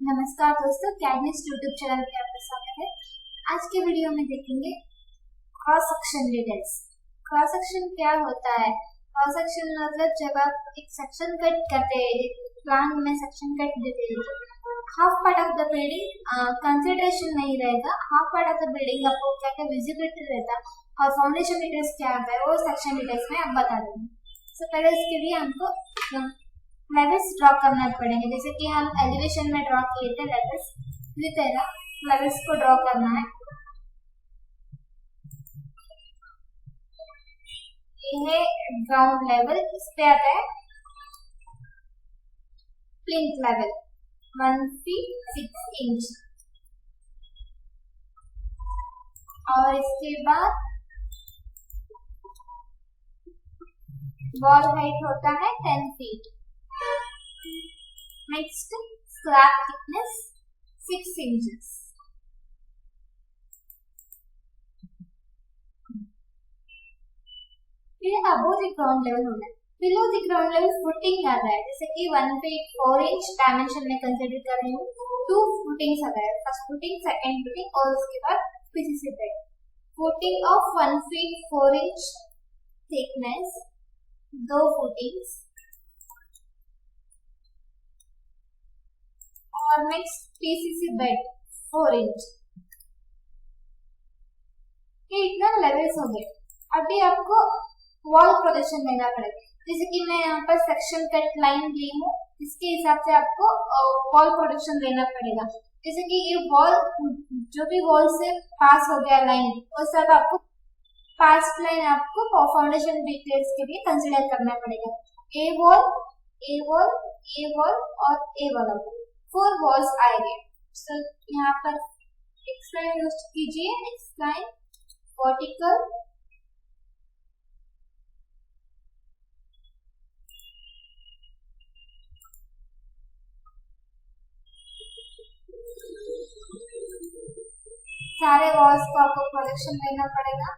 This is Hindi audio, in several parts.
नमस्कार दोस्तों, CAD नेस्ट यूट्यूब चैनल पे आपका स्वागत है। आज के वीडियो में देखेंगे cross section details. Cross section क्या होता है? क्रॉस सेक्शन मतलब जब आप एक सेक्शन कट करते हैं, प्लान में सेक्शन कट देते हैं, half part of the building consideration नहीं रहेगा। Half part of the building आपको क्या क्या विजिबिलिटी रहता और फाउंडेशन डिटेल्स क्या आता है वो सेक्शन डिटेल्स में आप बता देंगे। तो पहले इसके लिए हमको लेवल्स ड्रॉ करना पड़ेंगे, जैसे कि हम एलिवेशन में ड्रॉ किए थे लेवल्स, इसी तरह लेवल्स को ड्रॉ करना है। ये है ग्राउंड लेवल, इस पे आता है प्लिंथ लेवल 1 फीट 6 इंच, और इसके बाद वॉल हाइट होता है 10 feet. Next, slab thickness 6 inches. फिर above the ground level होना है। Below the ground level footing आ रहा है, जैसे कि 1 feet 4 inch डायमेंशन में कंसिडर कर रही हूँ। 2 footings आ रहा है, फर्स्ट फुटिंग, सेकंड फुटिंग और उसके बाद PCC bed. Footing of 1 feet 4 inch thickness, 2 footings, और नेक्स्ट पीसीसी बेड 4 इंच। ये इतना लेवल्स हो गए। अभी आपको वॉल प्रोटेक्शन देना पड़ेगा, जैसे कि मैं यहाँ पर सेक्शन कट लाइन ली हूँ, इसके हिसाब से आपको वॉल प्रोटेक्शन देना पड़ेगा। जैसे कि ये वॉल जो भी वॉल से पास हो गया लाइन, उस सब आपको पास लाइन आपको फाउंडेशन डिटेल्स के लिए कंसिडर करना पड़ेगा। ए वॉल, ए वॉल, ए वॉल और ए वाला वॉल, 4 वॉल्स आएंगे। तो यहाँ पर एक्सप्लाइन यूज कीजिए, एक्सप्लाइन वर्टिकल, सारे वॉल्स को आपको प्रोजेक्शन देना पड़ेगा।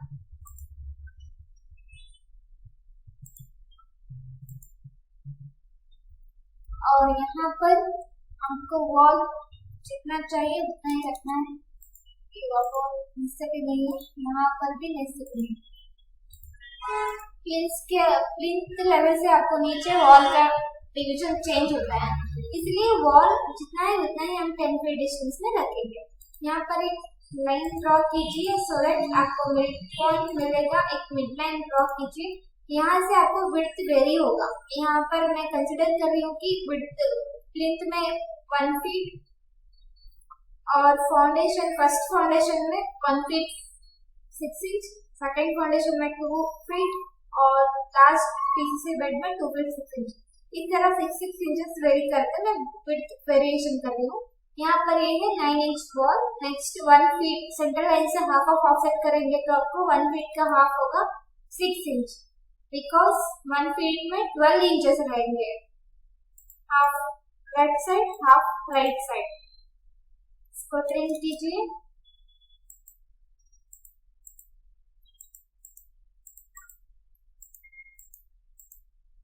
और यहाँ पर आपको वॉल जितना चाहिए उतना ही रखना है, नहीं है, यहाँ पर भी नहीं है। प्लिंथ लेवल से आपको नीचे वॉल का डिवीजन चेंज होता है, इसलिए वॉल जितना है उतना ही हम 10 फीट डिस्टेंस में रखेंगे। यहाँ पर एक लाइन ड्रॉ कीजिए सो दैट आपको मिड पॉइंट मिलेगा। एक मिड लाइन ड्रॉ कीजिए, यहाँ से आपको विड्थ वेरी होगा। यहाँ पर मैं कंसिडर कर रही हूँ कि विड्थ प्लिंथ में 1 फीट और फाउंडेशन, फर्स्ट फाउंडेशन में 1 फीट 6 इंच, सेकंड फाउंडेशन में 2 फीट और लास्ट पीसीसी बेड में 2 फीट 6 इंच। इस तरह 6 इंचेस वेरी करके मैं विड्थ वेरिएशन कर रही हूँ। यहाँ पर ये है 9 inch wall. Next 1 feet centre line से हाफ ऑफ ऑफसेट करेंगे तो आपको 1 फीट का हाफ होगा 6 इंच, बिकॉज 1 फीट में 12 इंचेस रहेंगे, half left side half right side. इसको ट्रिम कीजिए।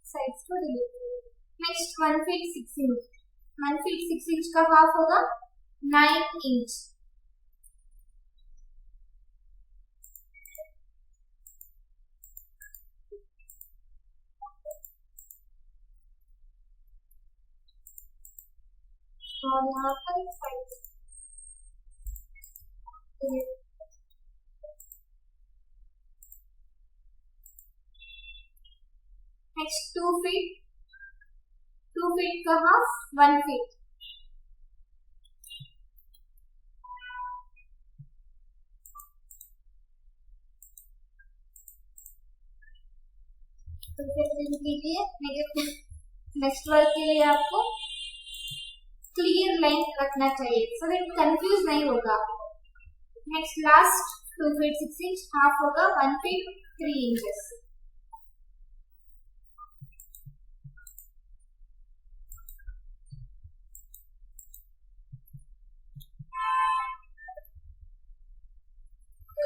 साइड्स को डिलीट कीजिए। Next 1 feet 6 inch, 1 feet 6 inch का हाफ होगा 9 इंच। और यहाँ पर साइड नेक्स्ट 2 फीट का हाफ 1 फीट। नेक्स्ट वर्क के लिए आपको क्लियर लाइन रखना चाहिए सो दैट कंफ्यूज नहीं होगा। Next last 2 feet 6 inch, half होगा 1 feet 3 inches.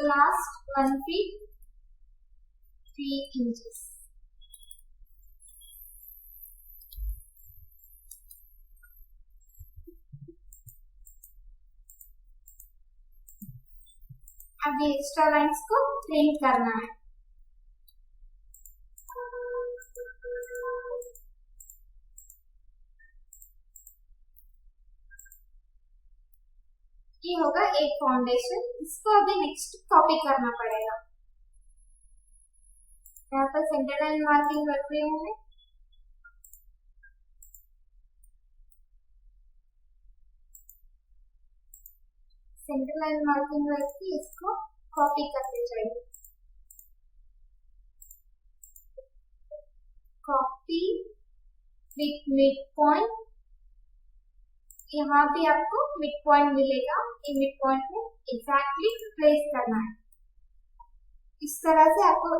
Last 1 feet 3 inches. अभी एक्स्ट्रा लाइंस को प्रिंट करना है। ये होगा एक फाउंडेशन, इसको अभी नेक्स्ट कॉपी करना पड़ेगा। यहाँ पर सेंटर लाइन मार्किंग कर रही हूँ मैं। सेंटर लाइन मार्किंग करके इसको कॉपी करते जाइए। कॉपी विथ मिड पॉइंट, यहाँ भी आपको मिड पॉइंट मिलेगा। ये मिड पॉइंट में एग्जैक्टली प्लेस करना है। इस तरह से आपको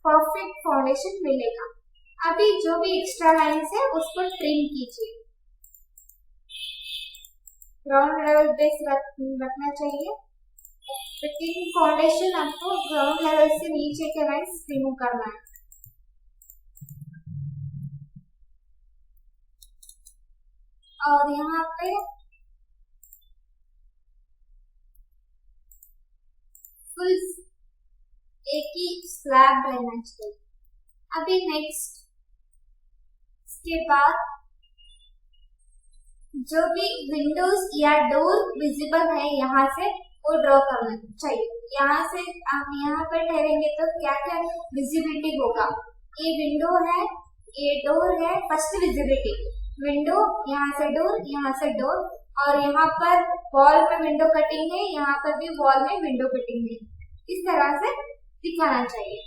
परफेक्ट फाउंडेशन मिलेगा। अभी जो भी एक्स्ट्रा लाइंस है उसको ट्रिम कीजिए। ग्राउंड लेवल बेस रखना चाहिए, लेकिन फाउंडेशन आपको ग्राउंड लेवल से नीचे के लाइंस रिमूव करना है। और यहाँ पे फुल एक ही स्लैब रहना चाहिए। अभी नेक्स्ट इसके बाद जो भी विंडोज या डोर विजिबल है यहाँ से वो ड्रॉ करना चाहिए। यहाँ से आप यहाँ पर ठहरेंगे तो क्या क्या विजिबिलिटी होगा। ये विंडो है, ये डोर है। फर्स्ट विजिबिलिटी विंडो, यहाँ से डोर, और यहाँ पर वॉल में विंडो कटिंग है, यहाँ पर भी वॉल में विंडो कटिंग है। इस तरह से दिखाना चाहिए।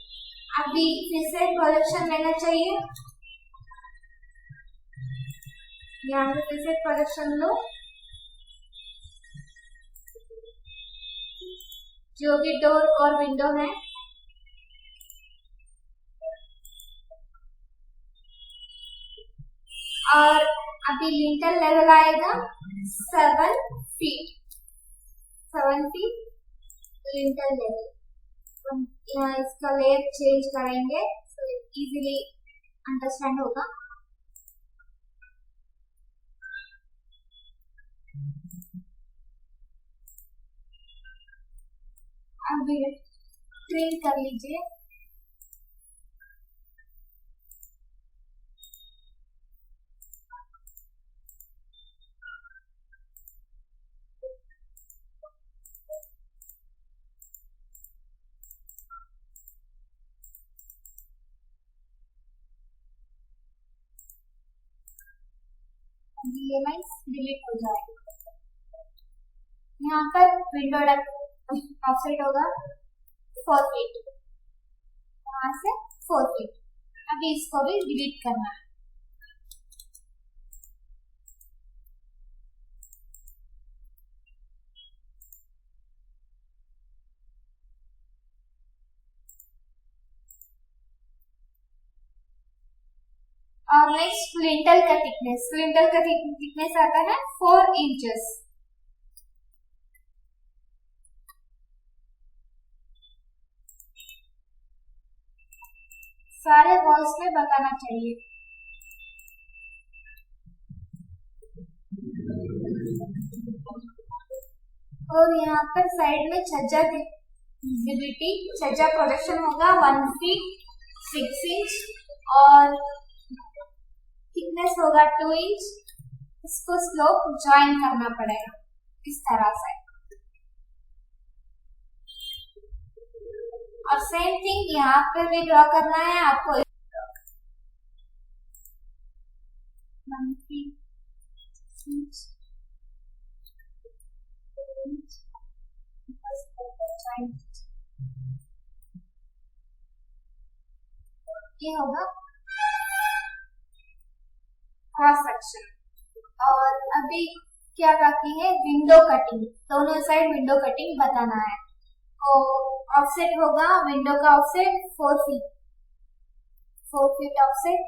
अभी फिर से प्रोजेक्शन लेना चाहिए। यहाँ से फिर से प्रोजेक्शन लो। जो भी डोर और विंडो है और अभी लिंटर लेवल आएगा 7 फीट लिंटर लेवल। यहाँ इसका लेयर चेंज करेंगे तो इजीली अंडरस्टैंड होगा। अभी ट्रिम कर लीजिए। ये लाइन्स डिलीट हो जाएगी। यहाँ पर विंडो ऑफसेट होगा 4 फीट, यहाँ से 4 फीट। अभी इसको भी डिलीट करना है। और नेक्स्ट लिंटल का थिकनेस आता है 4 इंचेस। सारे वॉल्स में बताना चाहिए। और यहाँ पर साइड में छज्जा प्रोजेक्शन होगा 1 फीट 6 इंच और थिकनेस होगा 2 इंच। इसको स्लोप ज्वाइन करना पड़ेगा इस तरह से। और सेम थिंग यहाँ पे भी ड्रॉ करना है आपको। 1 फीट 6 इंच ये होगा क्रॉस सेक्शन। और अभी क्या बाकी है, विंडो कटिंग। दोनों साइड विंडो कटिंग बताना है। तो ऑफसेट होगा, विंडो का ऑफसेट 4 फीट ऑफसेट।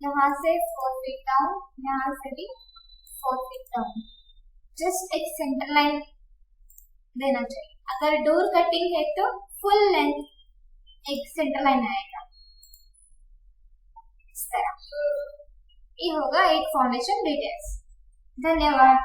यहाँ से 4 फीट डाउन, यहाँ से भी 4 फीट डाउन। जस्ट एक सेंटर लाइन देना चाहिए। अगर डोर कटिंग है तो फुल लेंथ एक सेंटर लाइन आएगा इस तरह। ये होगा एक फाउंडेशन डिटेल्स। धन्यवाद।